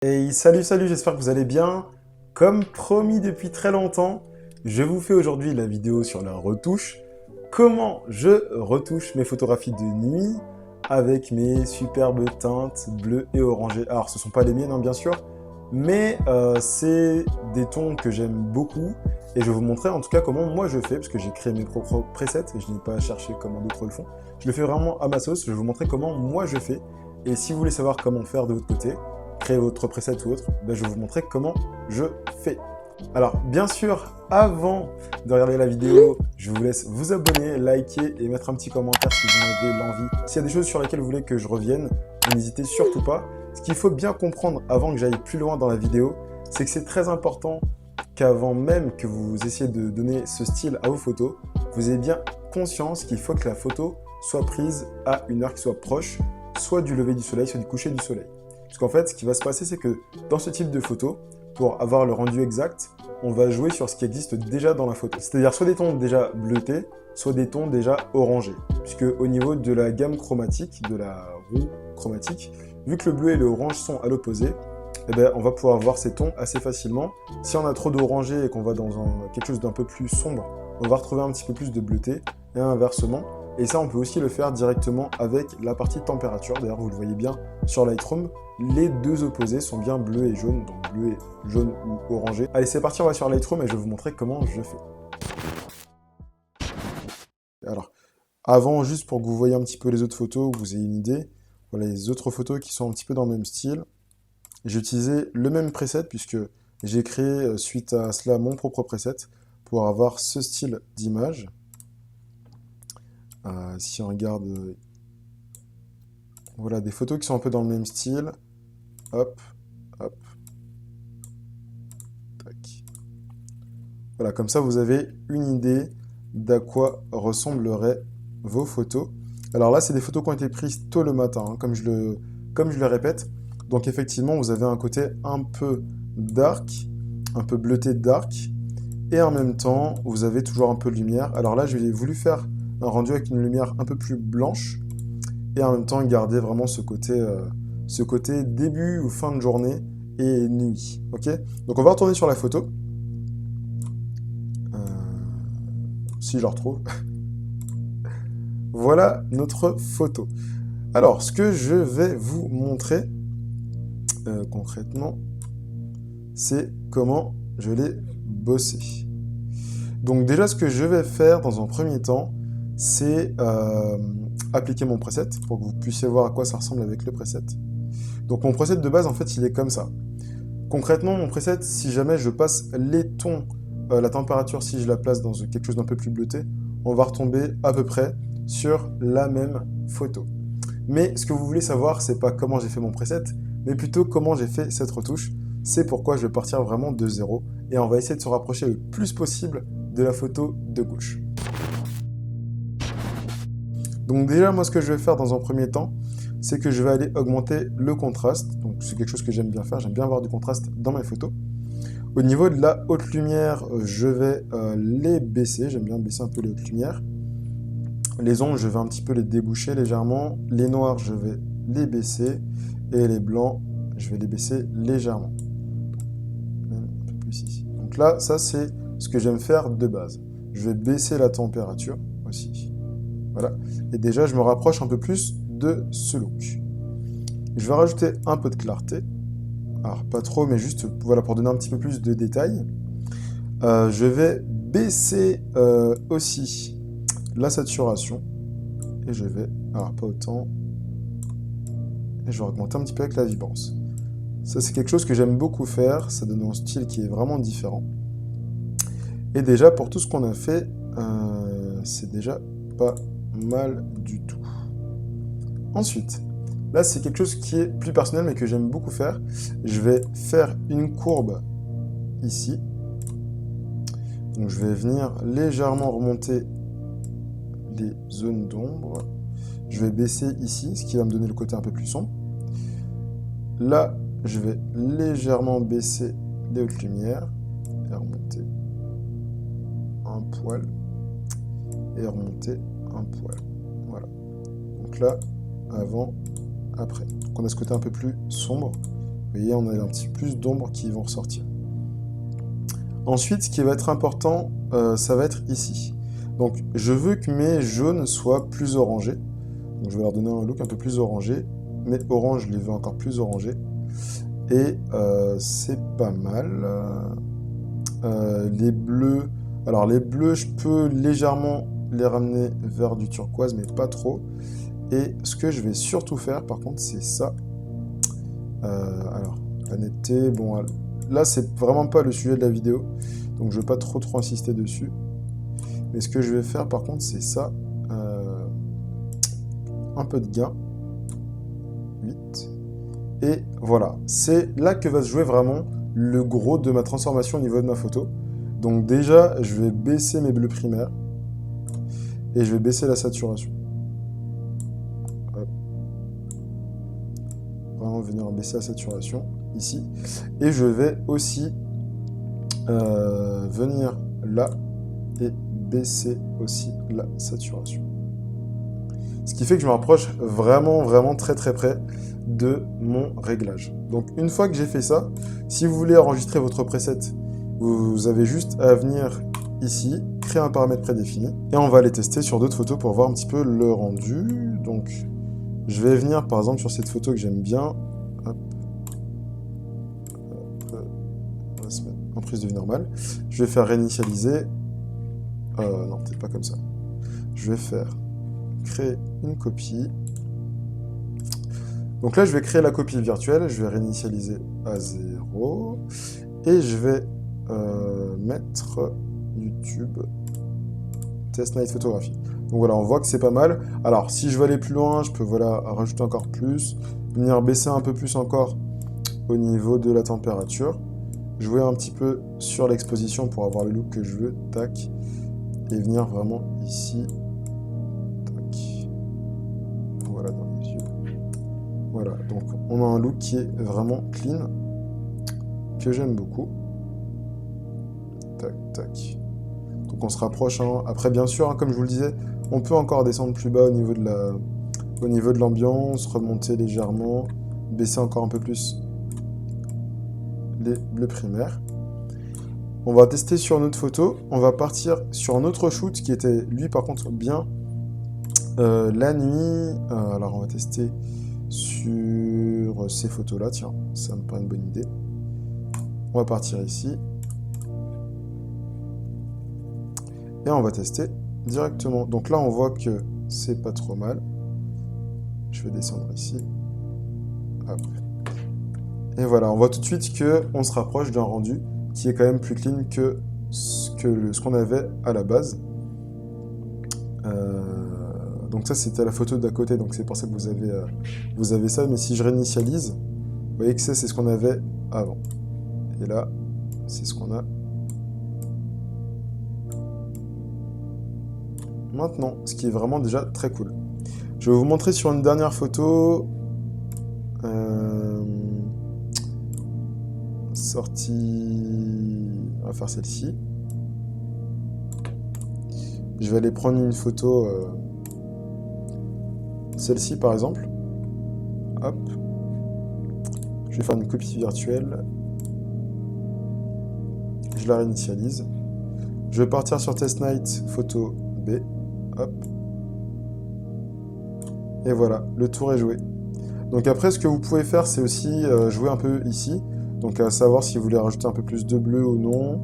Hey, salut, salut, j'espère que vous allez bien. Comme promis depuis très longtemps, je vous fais aujourd'hui la vidéo sur la retouche. Comment je retouche mes photographies de nuit avec mes superbes teintes bleues et orangées. Alors, ce ne sont pas les miennes, hein, bien sûr, mais c'est des tons que j'aime beaucoup. Et je vais vous montrer en tout cas comment moi je fais, parce que j'ai créé mes propres presets et je n'ai pas à chercher comment d'autres le font. Je le fais vraiment à ma sauce, je vais vous montrer comment moi je fais. Et si vous voulez savoir comment faire de votre côté, créer votre preset ou autre, ben je vais vous montrer comment je fais. Alors, bien sûr, avant de regarder la vidéo, je vous laisse vous abonner, liker et mettre un petit commentaire si vous en avez l'envie. S'il y a des choses sur lesquelles vous voulez que je revienne, n'hésitez surtout pas. Ce qu'il faut bien comprendre avant que j'aille plus loin dans la vidéo, c'est que c'est très important qu'avant même que vous essayiez de donner ce style à vos photos, vous ayez bien conscience qu'il faut que la photo soit prise à une heure qui soit proche, soit du lever du soleil, soit du coucher du soleil. Parce qu'en fait, ce qui va se passer, c'est que dans ce type de photo, pour avoir le rendu exact, on va jouer sur ce qui existe déjà dans la photo. C'est-à-dire soit des tons déjà bleutés, soit des tons déjà orangés. Puisque au niveau de la gamme chromatique, de la roue chromatique, vu que le bleu et le orange sont à l'opposé, eh ben, on va pouvoir voir ces tons assez facilement. Si on a trop d'orangé et qu'on va dans quelque chose d'un peu plus sombre, on va retrouver un petit peu plus de bleuté, et inversement. Et ça, on peut aussi le faire directement avec la partie température. D'ailleurs, vous le voyez bien sur Lightroom, les deux opposés sont bien bleu et jaune, donc bleu et jaune ou orangé. Allez, c'est parti, on va sur Lightroom et je vais vous montrer comment je fais. Alors, avant, juste pour que vous voyez un petit peu les autres photos, que vous ayez une idée, voilà les autres photos qui sont un petit peu dans le même style. J'ai utilisé le même preset puisque j'ai créé suite à cela mon propre preset pour avoir ce style d'image. Si on regarde, voilà des photos qui sont un peu dans le même style. Hop, hop, tac. Voilà, comme ça vous avez une idée d'à quoi ressembleraient vos photos. Alors là, c'est des photos qui ont été prises tôt le matin, hein, comme je le répète. Donc effectivement, vous avez un côté un peu dark, un peu bleuté dark, et en même temps, vous avez toujours un peu de lumière. Alors là, j'ai voulu faire un rendu avec une lumière un peu plus blanche, et en même temps garder vraiment ce côté début ou fin de journée et nuit. Ok? Donc on va retourner sur la photo. Si je la retrouve. Voilà notre photo. Alors, ce que je vais vous montrer concrètement, c'est comment je l'ai bossé. Donc déjà, ce que je vais faire dans un premier temps, c'est appliquer mon preset pour que vous puissiez voir à quoi ça ressemble avec le preset. Donc mon preset de base, en fait, il est comme ça. Concrètement, mon preset, si jamais je passe les tons, la température, si je la place dans quelque chose d'un peu plus bleuté, on va retomber à peu près sur la même photo. Mais ce que vous voulez savoir, c'est pas comment j'ai fait mon preset, mais plutôt comment j'ai fait cette retouche. C'est pourquoi je vais partir vraiment de zéro et on va essayer de se rapprocher le plus possible de la photo de gauche. Donc déjà, moi, ce que je vais faire dans un premier temps, c'est que je vais aller augmenter le contraste. Donc c'est quelque chose que j'aime bien faire, j'aime bien avoir du contraste dans mes photos. Au niveau de la haute lumière, je vais les baisser, j'aime bien baisser un peu les hautes lumières. Les ombres, je vais un petit peu les déboucher légèrement. Les noirs, je vais les baisser. Et les blancs, je vais les baisser légèrement. Un peu plus ici. Donc là, ça c'est ce que j'aime faire de base. Je vais baisser la température aussi. Voilà. Et déjà, je me rapproche un peu plus de ce look. Je vais rajouter un peu de clarté. Alors, pas trop, mais juste voilà, pour donner un petit peu plus de détails. Je vais baisser aussi la saturation. Et je vais, alors pas autant, et je vais augmenter un petit peu avec la vibrance. Ça, c'est quelque chose que j'aime beaucoup faire. Ça donne un style qui est vraiment différent. Et déjà, pour tout ce qu'on a fait, c'est déjà pas mal du tout. Ensuite, là, c'est quelque chose qui est plus personnel, mais que j'aime beaucoup faire. Je vais faire une courbe ici. Donc, je vais venir légèrement remonter les zones d'ombre. Je vais baisser ici, ce qui va me donner le côté un peu plus sombre. Là, je vais légèrement baisser les hautes lumières et remonter un poil et remonter un poil. Voilà. Donc là, avant, après. Donc on a ce côté un peu plus sombre Vous voyez, on a un petit plus d'ombre qui vont ressortir. Ensuite, ce qui va être important, ça va être ici. Donc, je veux que mes jaunes soient plus orangés. Donc, je vais leur donner un look un peu plus orangé. Mes oranges, je les veux encore plus orangés. Et c'est pas mal. Les bleus... Alors, les bleus, je peux légèrement les ramener vers du turquoise, mais pas trop. Et ce que je vais surtout faire, par contre, c'est ça. Alors, la netteté, bon, là, c'est vraiment pas le sujet de la vidéo, donc je vais pas trop insister dessus. Mais ce que je vais faire, par contre, c'est ça. Un peu de gain. 8. Et voilà, c'est là que va se jouer vraiment le gros de ma transformation au niveau de ma photo. Donc déjà, je vais baisser mes bleus primaires. Et je vais baisser la saturation. Hop. Vraiment venir baisser la saturation, ici. Et je vais aussi venir là et baisser aussi la saturation. Ce qui fait que je me rapproche vraiment très près de mon réglage. Donc une fois que j'ai fait ça, si vous voulez enregistrer votre preset, vous avez juste à venir ici, créer un paramètre prédéfini, et on va aller tester sur d'autres photos pour voir un petit peu le rendu. Donc je vais venir par exemple sur cette photo que j'aime bien. Hop. On va se mettre en prise de vue normale. Je vais faire réinitialiser. Non, peut-être pas comme ça. Je vais faire créer une copie. Donc là, je vais créer la copie virtuelle. Je vais réinitialiser à 0. Et je vais mettre YouTube Test Night Photographie. Donc voilà, on voit que c'est pas mal. Alors, si je veux aller plus loin, je peux voilà, rajouter encore plus. Venir baisser un peu plus encore au niveau de la température. Jouer un petit peu sur l'exposition pour avoir le look que je veux. Tac. Et venir vraiment ici. Tac. Voilà, dans les yeux. Voilà, donc on a un look qui est vraiment clean. Que j'aime beaucoup. Tac, tac. Donc on se rapproche. Hein. Après, bien sûr, hein, comme je vous le disais, on peut encore descendre plus bas au niveau de l'ambiance, remonter légèrement, baisser encore un peu plus les bleus primaires. On va tester sur notre photo. On va partir sur un autre shoot qui était, lui, par contre, bien la nuit. Alors, on va tester sur ces photos-là. Tiens, ça me paraît une bonne idée. On va partir ici. Et on va tester directement. Donc là, on voit que c'est pas trop mal. Je vais descendre ici. Hop. Et voilà, on voit tout de suite qu'on se rapproche d'un rendu qui est quand même plus clean que ce qu'on avait à la base. Donc ça, c'était la photo d'à côté, donc c'est pour ça que vous avez ça. Mais si je réinitialise, vous voyez que c'est ce qu'on avait avant. Et là, c'est ce qu'on a maintenant, ce qui est vraiment déjà très cool. Je vais vous montrer sur une dernière photo. Sortie... On va faire celle-ci. Je vais aller prendre une photo... Celle-ci, par exemple. Hop. Je vais faire une copie virtuelle. Je la réinitialise. Je vais partir sur Test Night Photo B. Hop. Et voilà, le tour est joué. Donc après, ce que vous pouvez faire, c'est aussi jouer un peu ici. Donc à savoir si vous voulez rajouter un peu plus de bleu ou non.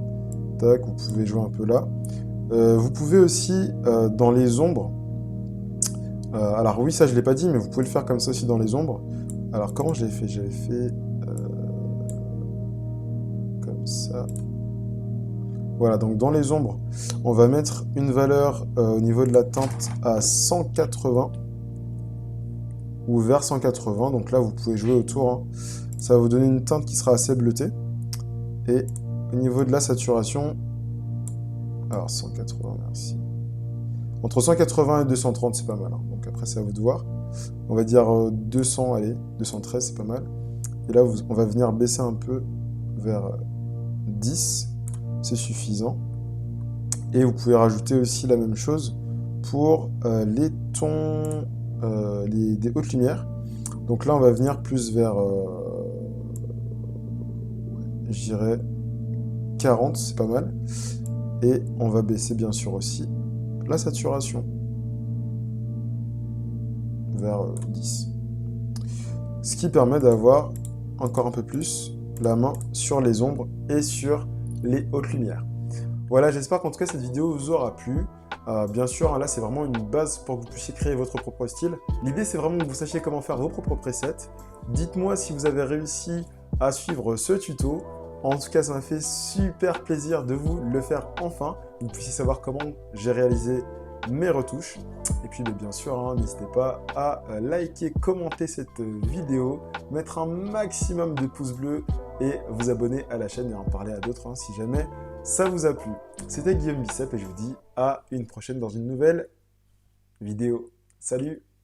Tac, vous pouvez jouer un peu là. Vous pouvez aussi, dans les ombres... alors oui, ça je ne l'ai pas dit, mais vous pouvez le faire comme ça aussi dans les ombres. Alors comment je l'ai fait? J'avais fait... comme ça. Voilà, donc dans les ombres, on va mettre une valeur au niveau de la teinte à 180 ou vers 180. Donc là, vous pouvez jouer autour. Hein. Ça va vous donner une teinte qui sera assez bleutée. Et au niveau de la saturation, alors 180, merci. Entre 180 et 230, c'est pas mal. Hein. Donc après, c'est à vous de voir. On va dire 200, allez, 213, c'est pas mal. Et là, on va venir baisser un peu vers 10. C'est suffisant. Et vous pouvez rajouter aussi la même chose pour les tons des hautes lumières. Donc là, on va venir plus vers je dirais 40, c'est pas mal. Et on va baisser bien sûr aussi la saturation vers 10. Ce qui permet d'avoir encore un peu plus la main sur les ombres et sur les hautes lumières. Voilà, j'espère qu'en tout cas cette vidéo vous aura plu. Bien sûr, hein, là c'est vraiment une base pour que vous puissiez créer votre propre style. L'idée c'est vraiment que vous sachiez comment faire vos propres presets. Dites-moi si vous avez réussi à suivre ce tuto. En tout cas, ça m'a fait super plaisir de vous le faire enfin. Vous puissiez savoir comment j'ai réalisé mes retouches. Et puis bien sûr, hein, n'hésitez pas à liker, commenter cette vidéo, mettre un maximum de pouces bleus et vous abonner à la chaîne et en parler à d'autres hein, si jamais ça vous a plu. C'était Guillaume Bicep et je vous dis à une prochaine dans une nouvelle vidéo. Salut!